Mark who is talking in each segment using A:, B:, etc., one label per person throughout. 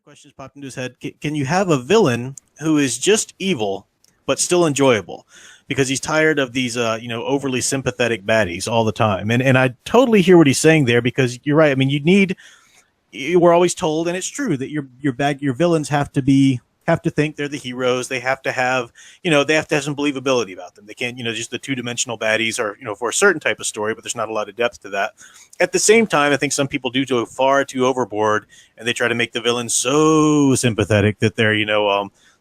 A: Questions popped into his head. Can you have a villain who is just evil but still enjoyable because he's tired of these overly sympathetic baddies all the time? And I totally hear what he's saying there, because you're right. I mean, we're always told, and it's true, that your villains have to think they're the heroes. They have to have some believability about them. They can't, just the two-dimensional baddies are, for a certain type of story, but there's not a lot of depth to that. At the same time, I think some people do go far too overboard, and they try to make the villain so sympathetic that they're,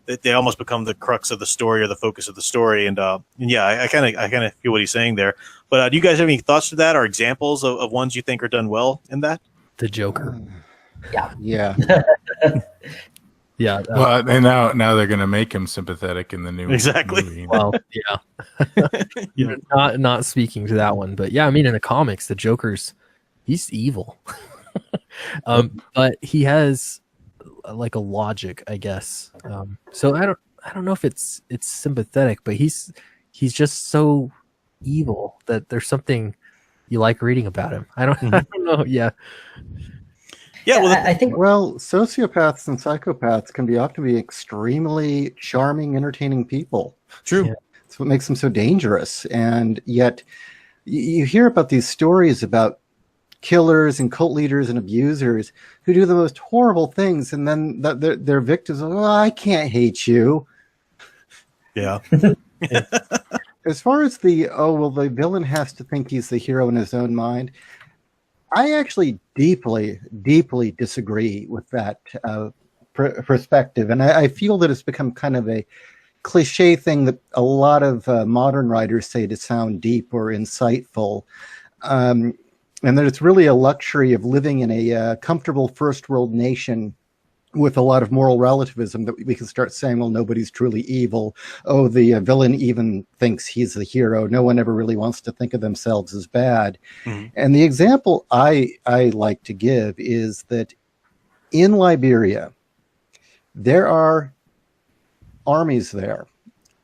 A: that they almost become the crux of the story or the focus of the story. And yeah, I kind of feel what he's saying there. But do you guys have any thoughts to that, or examples of ones you think are done well in that?
B: The Joker.
C: Yeah.
B: Yeah.
D: Well, and now they're going to make him sympathetic in the new movie.
B: Well, yeah. Not speaking to that one, but yeah, I mean, in the comics, the he's evil. But he has like a logic, I guess. So I don't know if it's sympathetic, but he's just so evil that there's something you like reading about him. I don't know. Yeah.
A: Yeah, well,
C: I think
E: sociopaths and psychopaths can often be extremely charming, entertaining people.
A: True.
E: Yeah. That's what makes them so dangerous. And yet you hear about these stories about killers and cult leaders and abusers who do the most horrible things, and then their victims are, I can't hate you.
A: Yeah.
E: As far as the villain has to think he's the hero in his own mind, I actually deeply, deeply disagree with that perspective. And I feel that it's become kind of a cliche thing that a lot of modern writers say to sound deep or insightful. And that it's really a luxury of living in a comfortable first world nation with a lot of moral relativism that we can start saying, well, nobody's truly evil. Oh, the villain even thinks he's the hero. No one ever really wants to think of themselves as bad. Mm-hmm. And the example I like to give is that in Liberia, there are armies there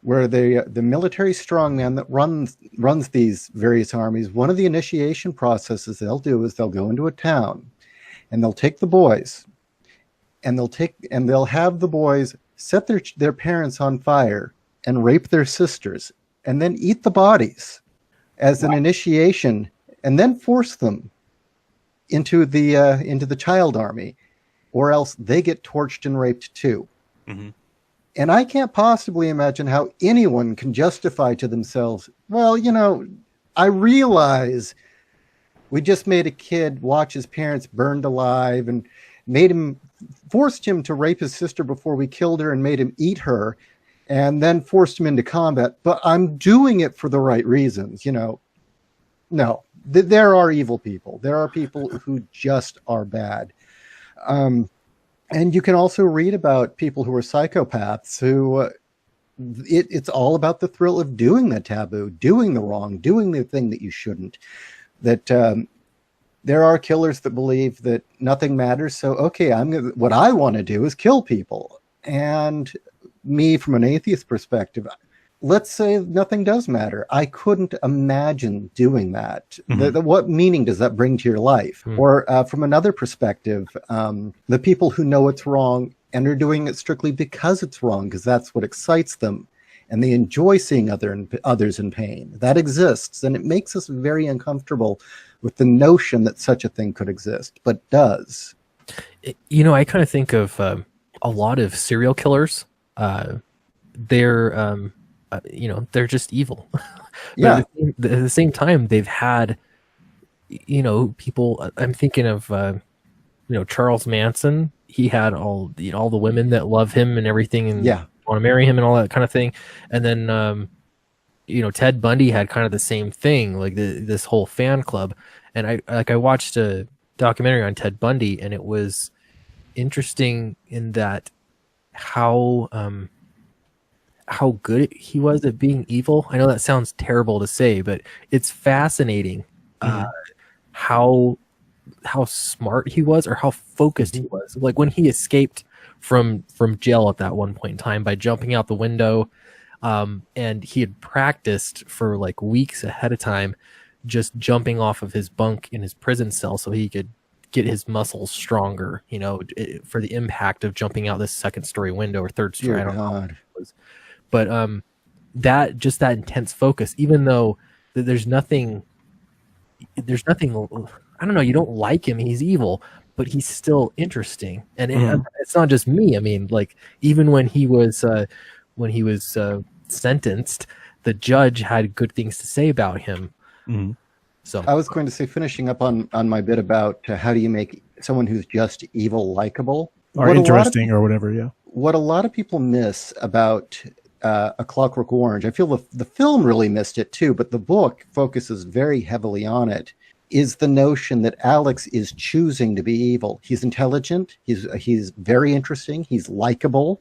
E: where the military strongman that runs these various armies, one of the initiation processes they'll do is they'll go into a town and they'll take the boys, and they'll have the boys set their parents on fire and rape their sisters, and then eat the bodies as an initiation, and then force them into the child army, or else they get torched and raped too. Mm-hmm. And I can't possibly imagine how anyone can justify to themselves, well, I realize we just made a kid watch his parents burned alive and forced him to rape his sister before we killed her and made him eat her, and then forced him into combat. But I'm doing it for the right reasons. No, there are evil people. There are people who just are bad. And you can also read about people who are psychopaths who it's all about the thrill of doing the taboo, doing the wrong, doing the thing that you shouldn't. That there are killers that believe that nothing matters. So, okay, what I want to do is kill people. And me, from an atheist perspective, let's say nothing does matter. I couldn't imagine doing that. Mm-hmm. What meaning does that bring to your life? Mm-hmm. Or from another perspective, the people who know it's wrong and are doing it strictly because it's wrong, because that's what excites them, and they enjoy seeing others in pain. That exists, and it makes us very uncomfortable with the notion that such a thing could exist, but does.
B: I kind of think of a lot of serial killers. They're just evil.
E: Yeah.
B: At the same time, they've had, people. I'm thinking of, Charles Manson. He had all the women that love him and everything, and want to marry him and all that kind of thing. And then, Ted Bundy had kind of the same thing, like this whole fan club. And I watched a documentary on Ted Bundy, and it was interesting in that how good he was at being evil. I know that sounds terrible to say, but it's fascinating how smart he was, or how focused he was. Like when he escaped from jail at that one point in time by jumping out the window, and he had practiced for like weeks ahead of time, just jumping off of his bunk in his prison cell so he could get his muscles stronger, for the impact of jumping out this second story window or third story. I don't know what it was. But that intense focus, even though there's nothing, I don't know, you don't like him, he's evil, but he's still interesting. And it's not just me. I mean, like, even when he was sentenced, the judge had good things to say about him.
A: Mm-hmm.
E: So I was going to say, finishing up on my bit about how do you make someone who's just evil likable
A: or interesting or whatever. Yeah.
E: What a lot of people miss about A Clockwork Orange, I feel the film really missed it too, but the book focuses very heavily on it, is the notion that Alex is choosing to be evil. He's intelligent. He's very interesting. He's likable.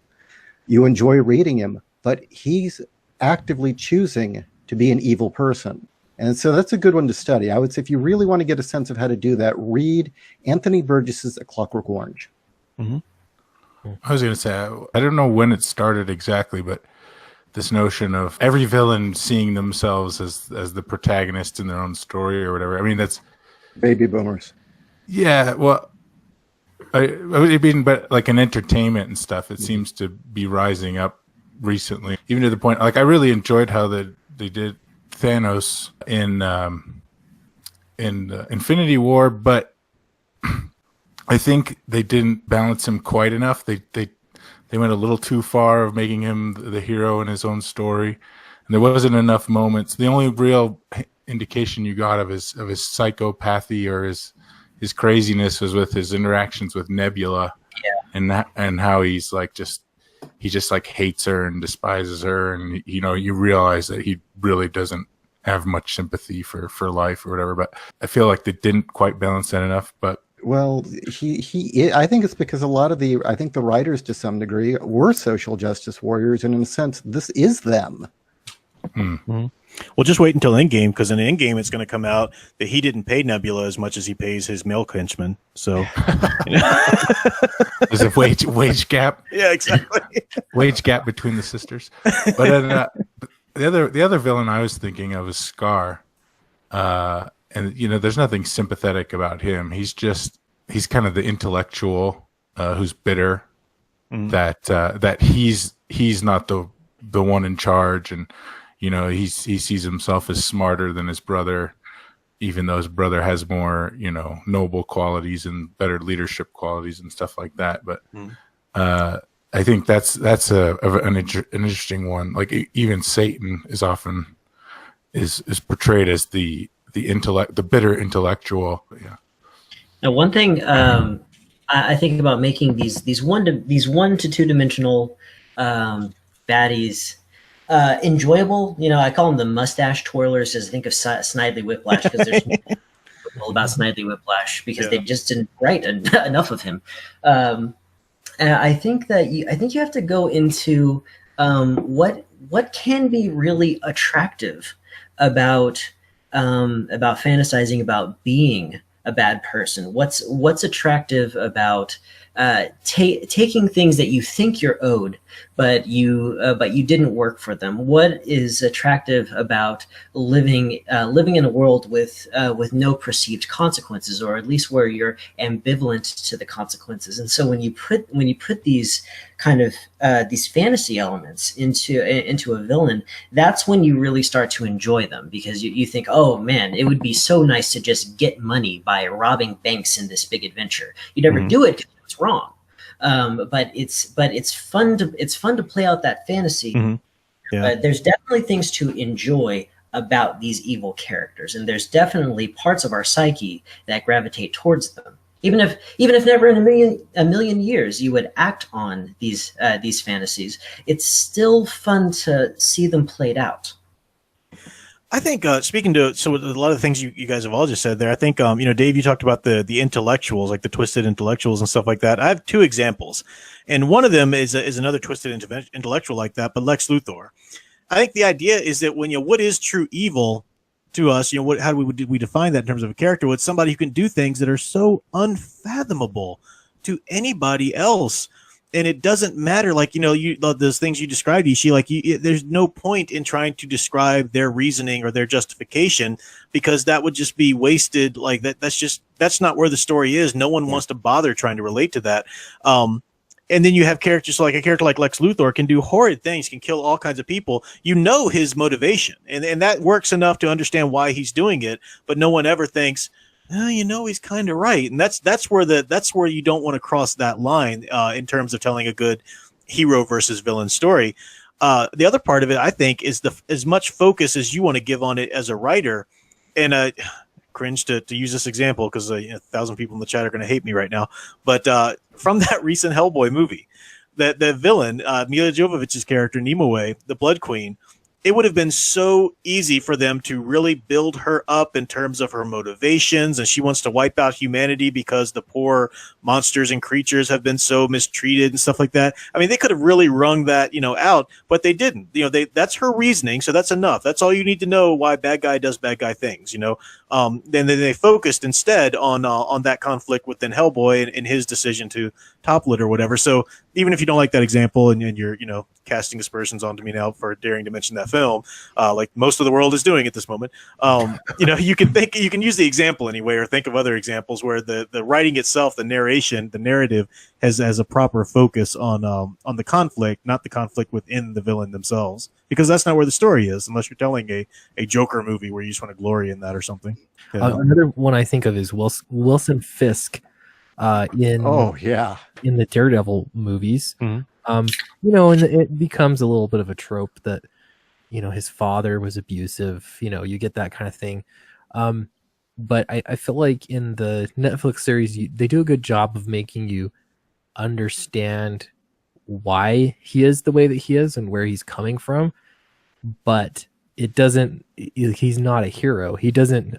E: You enjoy reading him, but he's actively choosing to be an evil person. And so that's a good one to study. I would say if you really want to get a sense of how to do that, read Anthony Burgess's A Clockwork Orange.
D: Mm-hmm. I was going to say, I don't know when it started exactly, but this notion of every villain seeing themselves as the protagonist in their own story or whatever. I mean, that's
E: baby boomers.
D: Yeah, well, I mean, but like in entertainment and stuff, it seems to be rising up recently, even to the point, like, I really enjoyed how they did Thanos in Infinity War, but I think they didn't balance him quite enough. They went a little too far of making him the hero in his own story, and there wasn't enough moments. The only real indication you got of his psychopathy or his craziness was with his interactions with Nebula, and how he's like he just like hates her and despises her, and you realize that he really doesn't have much sympathy for life or whatever. But I feel like they didn't quite balance that enough. But
E: well, I think it's because I think the writers to some degree were social justice warriors, and in a sense, this is them.
A: Mm-hmm. Well, just wait until Endgame, because in Endgame it's going to come out that he didn't pay Nebula as much as he pays his male henchman. So
D: there's a wage gap.
A: Yeah, exactly.
D: Wage gap between the sisters. But the other villain I was thinking of is Scar, and there's nothing sympathetic about him. He's kind of the intellectual who's bitter, that he's not the one in charge, and he sees himself as smarter than his brother, even though his brother has more noble qualities and better leadership qualities and stuff like that. But I think that's an interesting one. Like, even Satan is often is portrayed as the bitter intellectual. Yeah.
C: Now, one thing I think about making these one to two dimensional baddies enjoyable. I call them the mustache twirlers, as I think of Snidely Whiplash, because there's all about Snidely Whiplash, because they just didn't write enough of him. And I think that you have to go into what can be really attractive about fantasizing about being a bad person. What's attractive about taking things that you think you're owed, but you didn't work for them? What is attractive about living in a world with no perceived consequences, or at least where you're ambivalent to the consequences? And so when you put these kind of these fantasy elements into a villain, that's when you really start to enjoy them, because you think, oh man, it would be so nice to just get money by robbing banks in this big adventure. You never do it, it's wrong, but it's fun to play out that fantasy. There's definitely things to enjoy about these evil characters, and there's definitely parts of our psyche that gravitate towards them, even if never in a million years you would act on these fantasies. It's still fun to see them played out.
A: I think speaking to a lot of the things you guys have all just said there, I think Dave, you talked about the intellectuals, like the twisted intellectuals and stuff like that. I have two examples, and one of them is another twisted intellectual like that, but Lex Luthor. I think the idea is that what is true evil to us, how do we define that in terms of a character? Well, it's somebody who can do things that are so unfathomable to anybody else. and it doesn't matter. Like, those things you described, Ishii, like there's no point in trying to describe their reasoning or their justification, because that would just be wasted. Like that's not where the story is. No one wants to bother trying to relate to that. And then you have characters like a character like Lex Luthor can do horrid things, can kill all kinds of people. His motivation, and that works enough to understand why he's doing it. But no one ever thinks, he's kind of right. And that's where you don't want to cross that line in terms of telling a good hero versus villain story. The other part of it, I think, is as much focus as you want to give on it as a writer. And cringe to use this example because 1,000 people in the chat are going to hate me right now. But from that recent Hellboy movie, the villain, Mila Jovovich's character, Nimue, the Blood Queen, it would have been so easy for them to really build her up in terms of her motivations, and she wants to wipe out humanity because the poor monsters and creatures have been so mistreated and stuff like that. I mean, they could have really wrung that, out, but they didn't. That's her reasoning, so that's enough. That's all you need to know why bad guy does bad guy things. Then they focused instead on that conflict within Hellboy and his decision to topple it or whatever. So even if you don't like that example and you're casting aspersions onto me now for daring to mention that film, like most of the world is doing at this moment, you can use the example anyway, or think of other examples where the writing itself, the narration, the narrative has a proper focus on the conflict, not the conflict within the villain themselves, because that's not where the story is, unless you're telling a Joker movie where you just want to glory in that or something.
B: Another one I think of is Wilson Fisk in the Daredevil movies.
A: Mhm.
B: And it becomes a little bit of a trope that his father was abusive. You get that kind of thing. But I feel like in the Netflix series, they do a good job of making you understand why he is the way that he is and where he's coming from. But he's not a hero. He doesn't,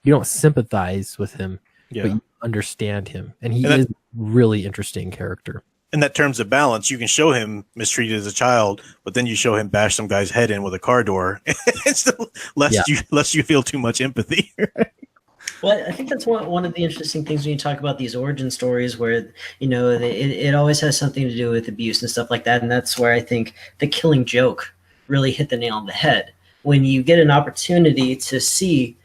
B: you don't sympathize with him, but you understand him. And he is a really interesting character.
A: In that terms of balance, you can show him mistreated as a child, but then you show him bash some guy's head in with a car door, lest you feel too much empathy.
C: Well, I think that's one of the interesting things when you talk about these origin stories, where it always has something to do with abuse and stuff like that, and that's where I think the Killing Joke really hit the nail on the head. When you get an opportunity to see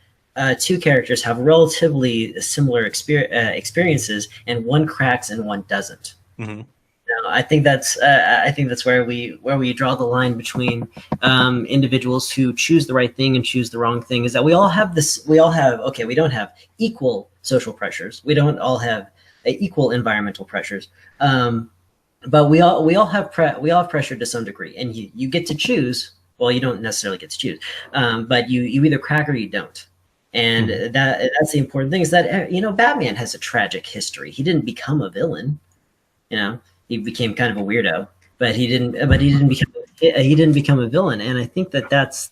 C: two characters have relatively similar experiences, and one cracks and one doesn't.
A: Mm-hmm.
C: I think that's where we draw the line between individuals who choose the right thing and choose the wrong thing. Is that we all have we don't have equal social pressures. We don't all have equal environmental pressures. But we all have pressure to some degree, and you get to choose. Well, you don't necessarily get to choose, but you either crack or you don't. And that's the important thing, is that Batman has a tragic history. He didn't become a villain. He became kind of a weirdo, but he didn't become a villain. And I think that's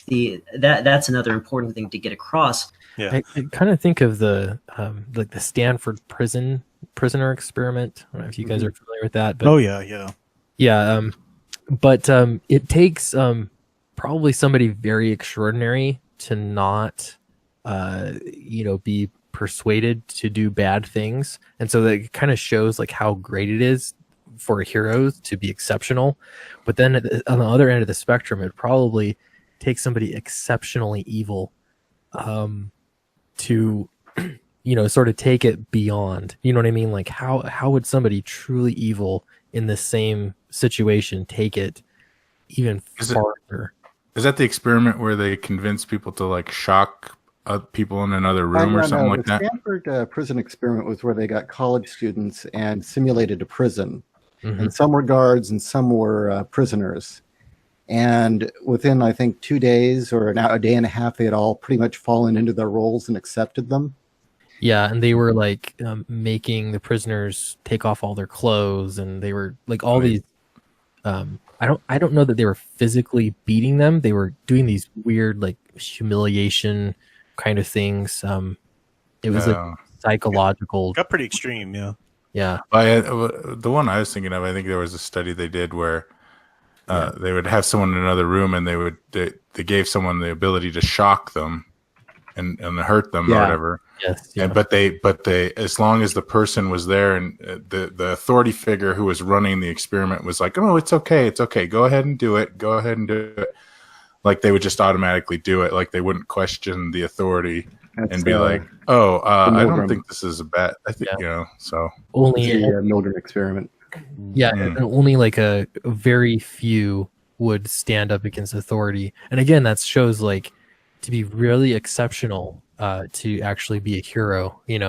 C: another important thing to get across.
B: Yeah, I kind of think of the the Stanford prisoner experiment. I don't know if you guys are familiar with that. But yeah. But it takes probably somebody very extraordinary to not be persuaded to do bad things, and so that kind of shows like how great it is for heroes to be exceptional. But then on the other end of the spectrum, it probably takes somebody exceptionally evil to sort of take it beyond. You know what I mean? Like how would somebody truly evil in the same situation take it even farther?
D: Is that the experiment where they convince people to like shock people in another room or something like that?
E: The Stanford prison experiment was where they got college students and simulated a prison. And some were guards and some were prisoners. And within, I think, 2 days or a day and a half, they had all pretty much fallen into their roles and accepted them.
B: Yeah, and they were like making the prisoners take off all their clothes, and they were like all these. I don't know that they were physically beating them. They were doing these weird like humiliation kind of things. It was like psychological.
A: Got pretty extreme, yeah.
B: Yeah.
D: The one I was thinking of, I think there was a study they did where they would have someone in another room, and they gave someone the ability to shock them, and hurt them or
E: Yeah.
D: whatever.
B: Yes. Yeah.
D: And but they as long as the person was there and the authority figure who was running the experiment was like, oh, it's okay, go ahead and do it, like they would just automatically do it, like they wouldn't question the authority and be like, oh, I don't think this is a bad. I think so
B: only
E: the Milgram experiment.
B: and only like a very few would stand up against authority. And again, that shows like to be really exceptional to actually be a hero, like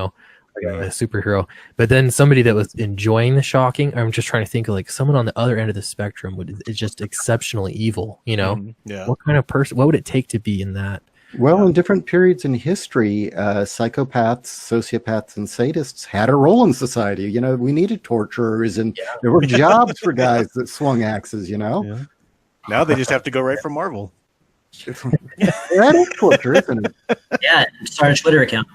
B: a superhero. But then somebody that was enjoying the shocking, I'm just trying to think of like someone on the other end of the spectrum is just exceptionally evil,
A: Yeah.
B: What kind of person, what would it take to be in that?
E: Well, in different periods in history, psychopaths, sociopaths, and sadists had a role in society. We needed torturers, and there were jobs for guys that swung axes.
A: Yeah. Now they just have to go right for Marvel.
E: That is torture, isn't it?
C: Yeah, start a Twitter account.